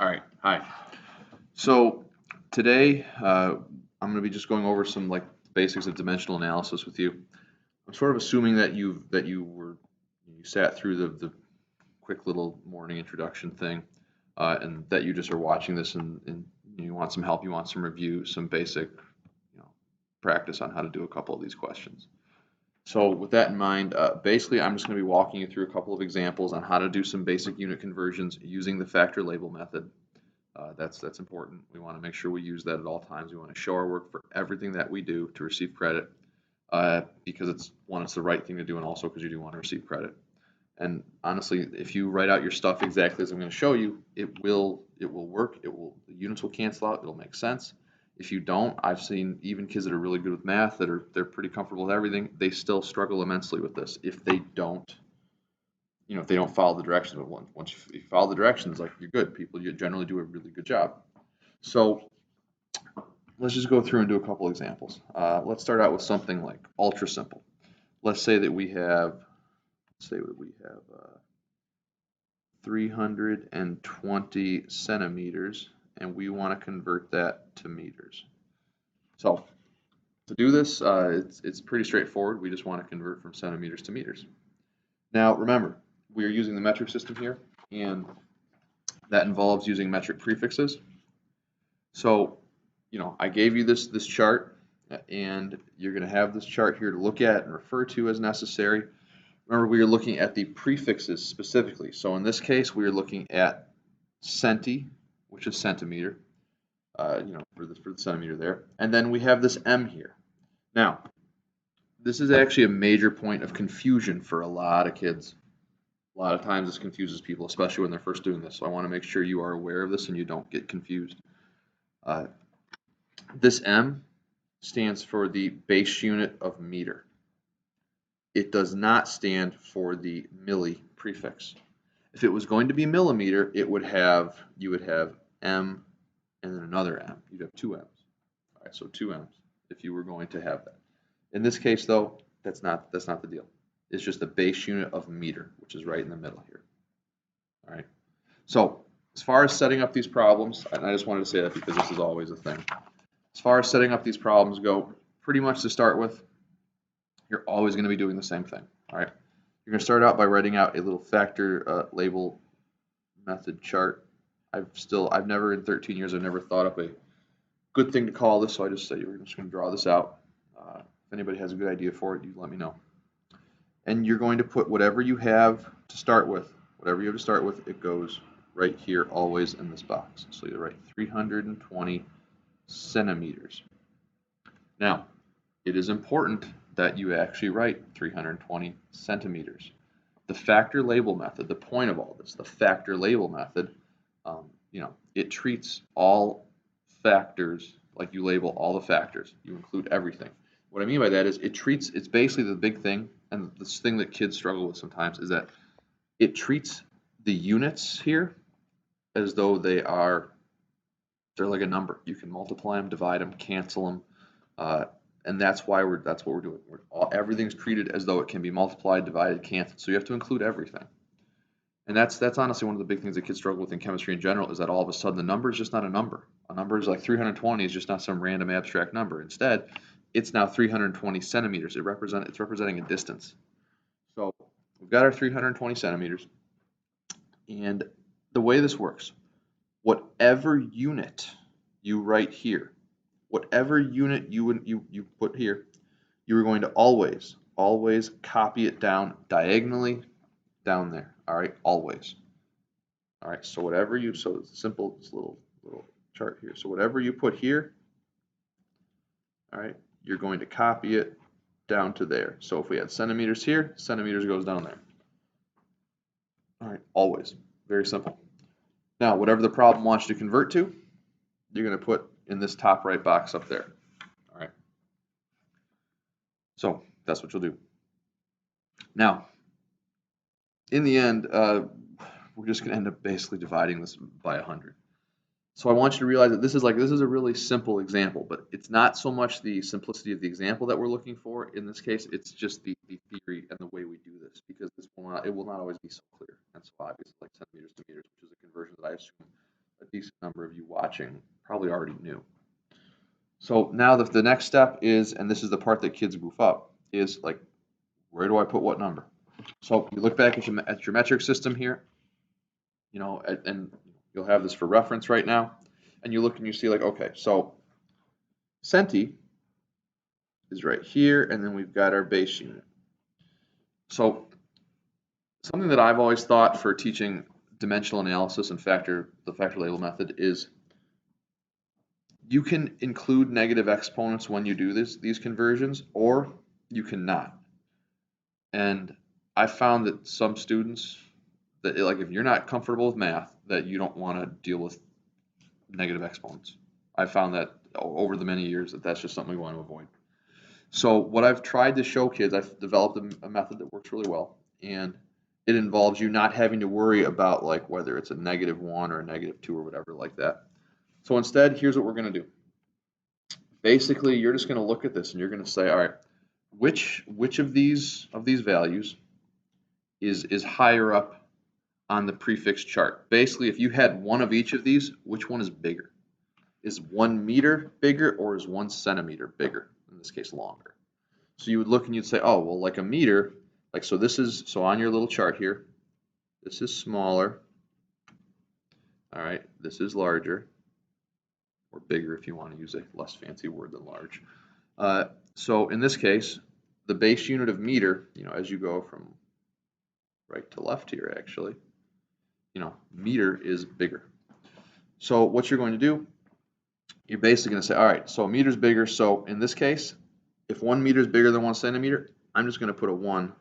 All right. Hi. So today I'm going to be just going over some like basics of dimensional analysis with you. I'm sort of assuming that you sat through the quick little morning introduction thing, and that you just are watching this and you want some help, you want some review, some basic, you know, practice on how to do a couple of these questions. So with that in mind, basically I'm just going to be walking you through a couple of examples on how to do some basic unit conversions using the factor label method. That's important. We want to make sure we use that at all times. We want to show our work for everything that we do to receive credit, because it's the right thing to do, and also because you do want to receive credit. And honestly, if you write out your stuff exactly as I'm going to show you, it will work. The units will cancel out. It'll make sense. If you don't, I've seen even kids that are really good with math they're pretty comfortable with everything. They still struggle immensely with this if they don't if they don't follow the directions. But once you follow the directions, like, you're good. People, you generally do a really good job. So let's just go through and do a couple examples. Let's start out with something like ultra simple. Let's say that we have, 320 centimeters, and we want to convert that to meters. So to do this, it's pretty straightforward. We just want to convert from centimeters to meters. Now remember, we are using the metric system here, and that involves using metric prefixes. So, I gave you this chart, and you're going to have this chart here to look at and refer to as necessary. Remember, we are looking at the prefixes specifically. So in this case, we are looking at centi, which is centimeter, for the centimeter there. And then we have this M here. Now, this is actually a major point of confusion for a lot of kids. A lot of times this confuses people, especially when they're first doing this. So I want to make sure you are aware of this and you don't get confused. This M stands for the base unit of meter. It does not stand for the milli prefix. If it was going to be millimeter, you would have M and then another M. You'd have two M's. All right, so two M's if you were going to have that. In this case, though, that's not the deal. It's just the base unit of meter, which is right in the middle here. All right. So as far as setting up these problems, and I just wanted to say that because this is always a thing. As far as setting up these problems go, pretty much to start with, you're always going to be doing the same thing. All right. You're going to start out by writing out a little factor label method chart. I've never in 13 years, I've never thought up a good thing to call this, so I just said we're just going to draw this out. If anybody has a good idea for it, you let me know. And you're going to put whatever you have to start with. Whatever you have to start with, it goes right here, always in this box. So you write 320 centimeters. Now, it is important that you actually write 320 centimeters. The factor label method, the point of all this, the factor label method, it treats all factors like you label all the factors. You include everything. What I mean by that is it's basically the big thing, and this thing that kids struggle with sometimes is that it treats the units here as though they're like a number. You can multiply them, divide them, cancel them, and that's what we're doing. Everything's treated as though it can be multiplied, divided, canceled. So you have to include everything. And that's honestly one of the big things that kids struggle with in chemistry in general, is that all of a sudden the number is just not a number. A number is like 320 is just not some random abstract number. Instead, it's now 320 centimeters. It's representing a distance. So we've got our 320 centimeters, and the way this works, whatever unit you write here, whatever unit you put here, you are going to always copy it down diagonally down there. All right, always. All right, so so it's simple, this little chart here. So whatever you put here, all right, you're going to copy it down to there. So if we had centimeters here, centimeters goes down there. All right, always. Very simple. Now, whatever the problem wants you to convert to, you're going to put in this top right box up there. All right. So that's what you'll do. Now, in the end, we're just going to end up basically dividing this by 100. So I want you to realize that this is a really simple example, but it's not so much the simplicity of the example that we're looking for in this case. It's just the theory and the way we do this, because it will not always be so clear and so obvious, like centimeters to meters, which is a conversion that I assume decent number of you watching probably already knew. So now the next step is, and this is the part that kids goof up, is like, where do I put what number? So you look back at your metric system here, and you'll have this for reference right now, and you look and you see like, okay, so centi is right here, and then we've got our base unit. So something that I've always thought for teaching dimensional analysis and the factor label method is you can include negative exponents when you do these conversions, or you cannot. And I found that some students that like if you're not comfortable with math, that you don't want to deal with negative exponents. I found that over the many years that that's just something we want to avoid. So what I've tried to show kids, I've developed a method that works really well, and it involves you not having to worry about like whether it's a -1 or a -2 or whatever like that. So instead, here's what we're going to do. Basically, you're just going to look at this and you're going to say, all right, which of these values is higher up on the prefix chart? Basically, if you had one of each of these, which one is bigger? Is 1 meter bigger or is 1 centimeter bigger? In this case, longer. So you would look and you'd say, oh, well, like a meter, like so on your little chart here, this is smaller. All right, this is larger, or bigger if you want to use a less fancy word than large. So in this case, the base unit of meter, as you go from right to left here, actually, meter is bigger. So what you're going to do, you're basically going to say, all right, so a meter's bigger. So in this case, if 1 meter is bigger than 1 centimeter, I'm just going to put a 1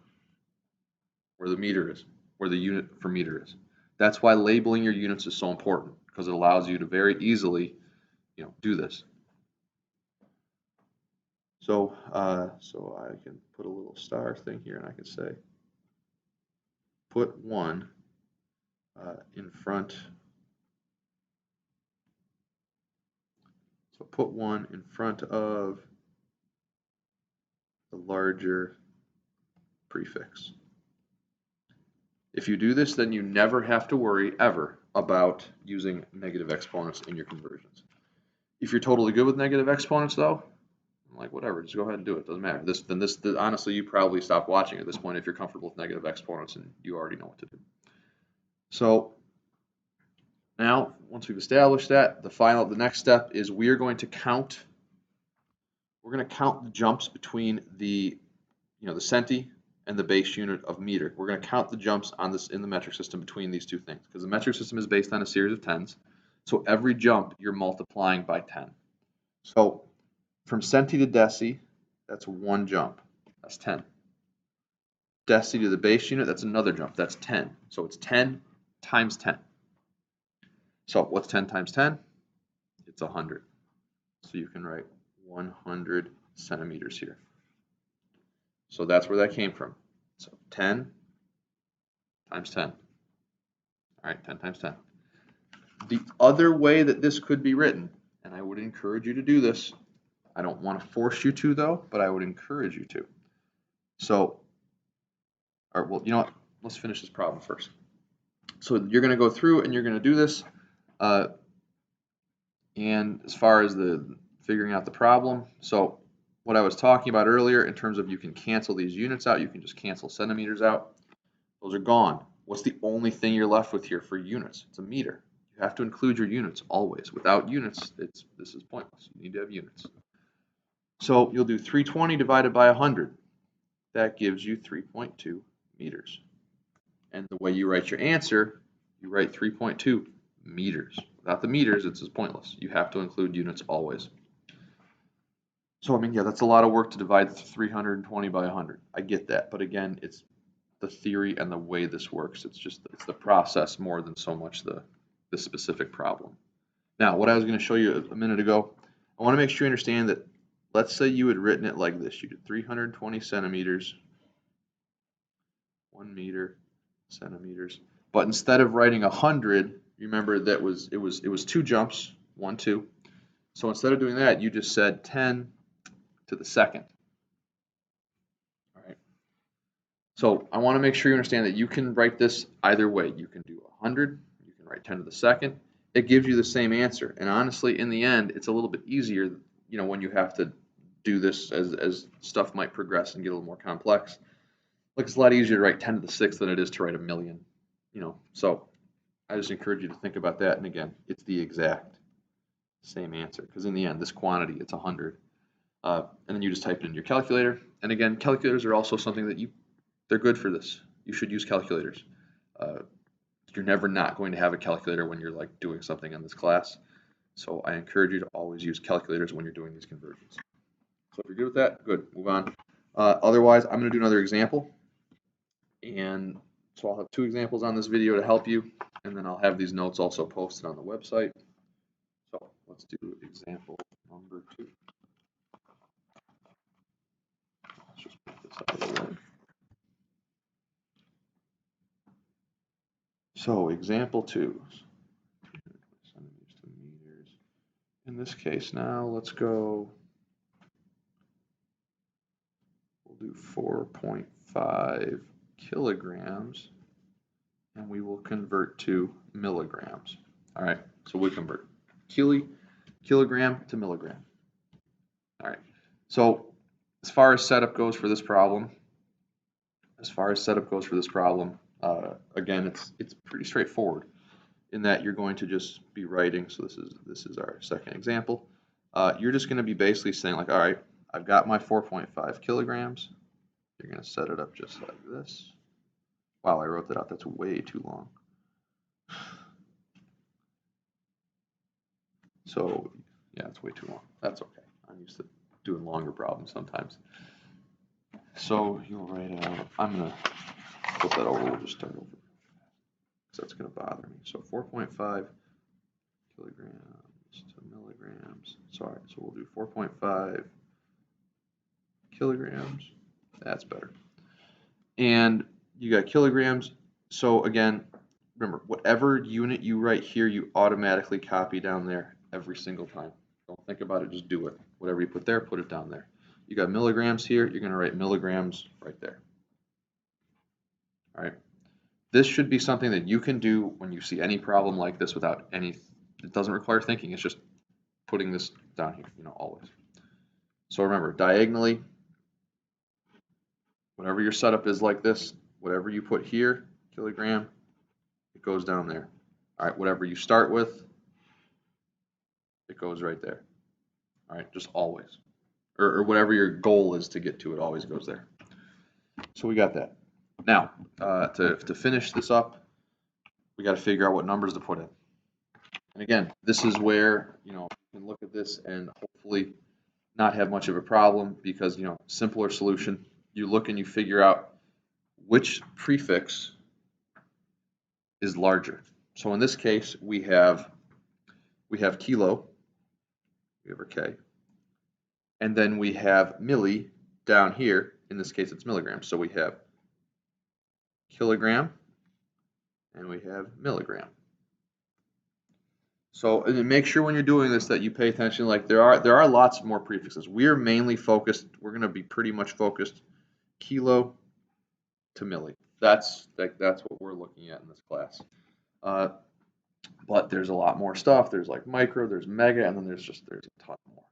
where the meter is, where the unit for meter is. That's why labeling your units is so important, because it allows you to very easily, do this. So, so I can put a little star thing here, and I can say, put 1 in front. So put 1 in front of the larger prefix. If you do this, then you never have to worry ever about using negative exponents in your conversions. If you're totally good with negative exponents, though, I'm like, whatever, just go ahead and do it. Doesn't matter. Honestly, you probably stop watching at this point if you're comfortable with negative exponents and you already know what to do. So now, once we've established that, the next step is we're going to count. We're going to count the jumps between the centi and the base unit of meter. We're going to count the jumps on this in the metric system between these two things, because the metric system is based on a series of tens. So every jump you're multiplying by 10. So from centi to deci, that's 1 jump. That's 10. Deci to the base unit, that's another jump. That's 10. So it's 10 times 10. So what's 10 times 10? It's 100. So you can write 100 centimeters here. So that's where that came from. So 10 times 10. All right, 10 times 10. The other way that this could be written, and I would encourage you to do this, I don't want to force you to though, but I would encourage you to. So, all right, well, you know what? Let's finish this problem first. So you're going to go through and you're going to do this. And as far as the figuring out the problem, so what I was talking about earlier in terms of you can cancel these units out, you can just cancel centimeters out. Those are gone. What's the only thing you're left with here for units? It's a meter. You have to include your units always. Without units, this is pointless. You need to have units. So you'll do 320 divided by 100. That gives you 3.2 meters. And the way you write your answer, you write 3.2 meters. Without the meters, it's just pointless. You have to include units always. So, I mean, yeah, that's a lot of work to divide 320 by 100. I get that. But again, it's the theory and the way this works. It's the process more than so much the specific problem. Now, what I was going to show you a minute ago, I want to make sure you understand that, let's say you had written it like this. You did 320 centimeters, 1 meter, centimeters. But instead of writing 100, remember that it was 2 jumps, 1, 2. So instead of doing that, you just said 10 to the second. All right. So I want to make sure you understand that you can write this either way. You can do 100, you can write 10 to the second. it gives you the same answer. And honestly, in the end, it's a little bit easier, when you have to do this as stuff might progress and get a little more complex. Like it's a lot easier to write 10 to the 6th than it is to write a million, So I just encourage you to think about that. And again, it's the exact same answer because in the end, this quantity, it's 100. And then you just type it in your calculator. And again, calculators are also something that they're good for this. You should use calculators. You're never not going to have a calculator when you're like doing something in this class. So I encourage you to always use calculators when you're doing these conversions. So if you're good with that, good, move on. Otherwise, I'm going to do another example. And so I'll have 2 examples on this video to help you. And then I'll have these notes also posted on the website. So let's do example number 2. Let's just put this out of the way. So example 2. Centimeters to meters. In this case now, let's go, we'll do 4.5 kilograms, and we will convert to milligrams. All right, so we convert kilogram to milligram. All right, so as far as setup goes for this problem, again, it's pretty straightforward in that you're going to just be writing. So this is our second example. You're just going to be basically saying like, all right, I've got my 4.5 kilograms. You're going to set it up just like this. Wow, I wrote that out. That's way too long. So yeah, it's way too long. That's okay. I'm used to doing longer problems sometimes. So you'll write out, I'm going to flip that over. We'll just start over because that's going to bother me. So 4.5 kilograms to milligrams. Sorry, so we'll do 4.5 kilograms. That's better. And you got kilograms. So again, remember, whatever unit you write here, you automatically copy down there every single time. Don't think about it, just do it. Whatever you put there, put it down there. You got milligrams here, you're going to write milligrams right there. All right. This should be something that you can do when you see any problem like this without any, it doesn't require thinking. It's just putting this down here, always. So remember, diagonally, whatever your setup is like this, whatever you put here, kilogram, it goes down there. All right, whatever you start with, it goes right there. All right, just always. Or whatever your goal is to get to, it always goes there. So we got that. Now, to finish this up, we got to figure out what numbers to put in. And again, this is where, you can look at this and hopefully not have much of a problem because, simpler solution. You look and you figure out which prefix is larger. So in this case, we have kilo, we have our K, and then we have milli down here. In this case, it's milligrams. So we have kilogram and we have milligram. So and make sure when you're doing this that you pay attention. Like there are lots more prefixes. We're mainly focused. We're going to be pretty much focused kilo to milli. That's what we're looking at in this class. But there's a lot more stuff. There's like micro, there's mega, and then there's a ton more.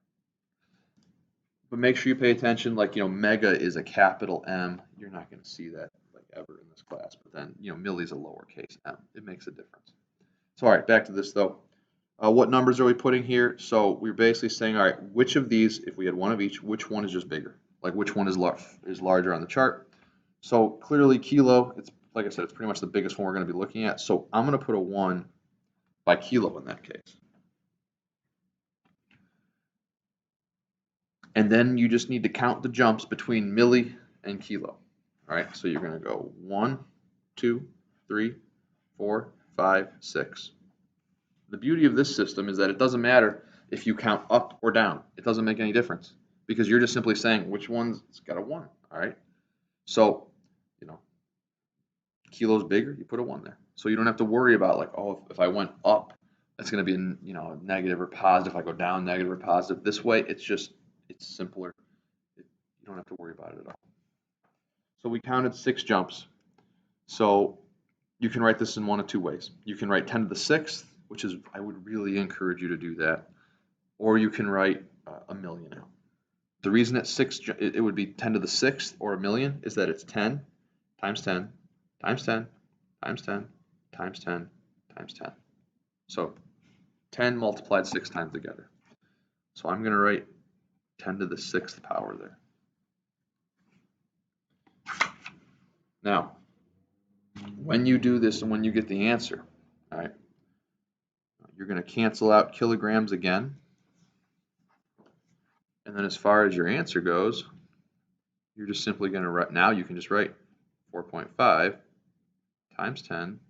But make sure you pay attention. Like mega is a capital M. You're not going to see that like ever in this class. But then milli is a lowercase m. It makes a difference. So all right, back to this though. What numbers are we putting here? So we're basically saying, all right, which of these, if we had one of each, which one is just bigger? Like which one is larger on the chart? So clearly kilo, it's like I said, it's pretty much the biggest one we're going to be looking at. So I'm going to put a 1 by kilo in that case. And then you just need to count the jumps between milli and kilo. All right, so you're going to go 1, 2, 3, 4, 5, 6. The beauty of this system is that it doesn't matter if you count up or down. It doesn't make any difference because you're just simply saying which one's got a 1. All right. So, kilo's bigger, you put a 1 there. So you don't have to worry about like, oh, if I went up, that's going to be negative or positive. If I go down, negative or positive. This way, it's simpler. You don't have to worry about it at all. So we counted 6 jumps. So you can write this in one of 2 ways. You can write 10 to the 6th which is, I would really encourage you to do that. Or you can write a million out. The reason it's 6, it would be 10 to the 6th or a million is that it's 10 times 10 times 10 times 10 times 10 times 10. So 10 multiplied 6 times together. So I'm going to write 10 to the 6th power there. Now, when you do this and when you get the answer, all right, you're going to cancel out kilograms again. And then as far as your answer goes, you're just simply going to write, now you can just write 4.5 times 10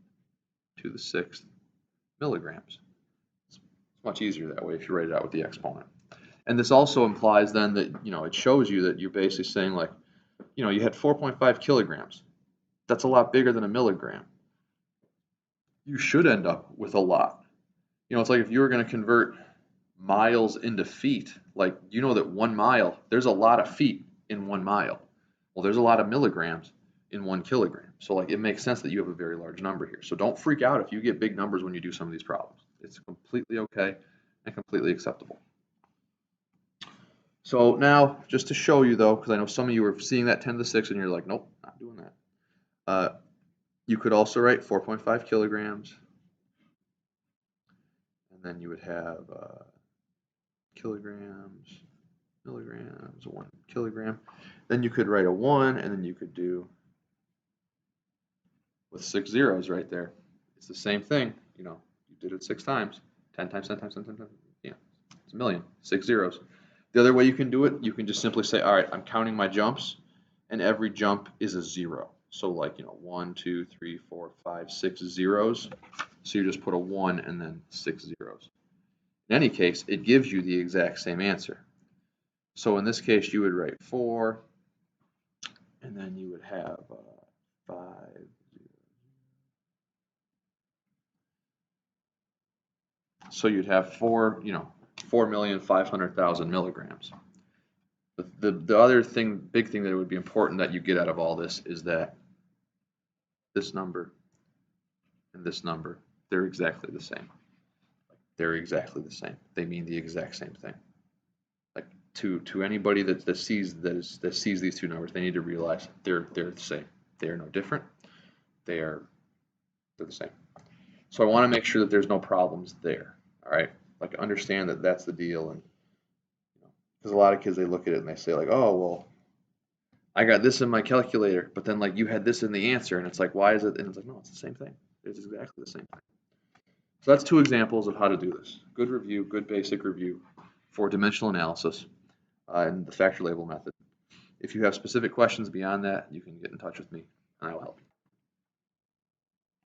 to the 6th milligrams. It's much easier that way if you write it out with the exponent. And this also implies then that, it shows you that you're basically saying like, you had 4.5 kilograms. That's a lot bigger than a milligram. You should end up with a lot. It's like if you were going to convert miles into feet, like that 1 mile, there's a lot of feet in 1 mile. Well, there's a lot of milligrams in 1 kilogram. So like it makes sense that you have a very large number here. So don't freak out if you get big numbers when you do some of these problems. It's completely okay and completely acceptable. So now, just to show you though, because I know some of you are seeing that 10 to the 6 and you're like, nope, not doing that. You could also write 4.5 kilograms. And then you would have kilograms, milligrams, 1 kilogram. Then you could write a 1, and then you could do with 6 zeros right there. It's the same thing. You did it 6 times. 10 times 10 times 10 times 10. Yeah, it's a million. 6 zeros. The other way you can do it, you can just simply say, all right, I'm counting my jumps, and every jump is a 0. So like, 1, 2, 3, 4, 5, 6 zeros. So you just put a 1 and then 6 zeros. In any case, it gives you the exact same answer. So in this case, you would write 4, and then you would have 5. So you'd have 4,500,000 milligrams. The other big thing that would be important that you get out of all this is that this number and this number, they're exactly the same. They're exactly the same. They mean the exact same thing. Like to anybody that sees these two numbers, they need to realize they're the same. They are no different. They're the same. So I want to make sure that there's no problems there. All right, like understand that that's the deal, and because a lot of kids, they look at it and they say like, oh well, I got this in my calculator, but then like you had this in the answer, and it's like, why is it? And it's like, no, it's the same thing. It's exactly the same thing. So that's 2 examples of how to do this. Good review, good basic review for dimensional analysis and the factor label method. If you have specific questions beyond that, you can get in touch with me and I will help you.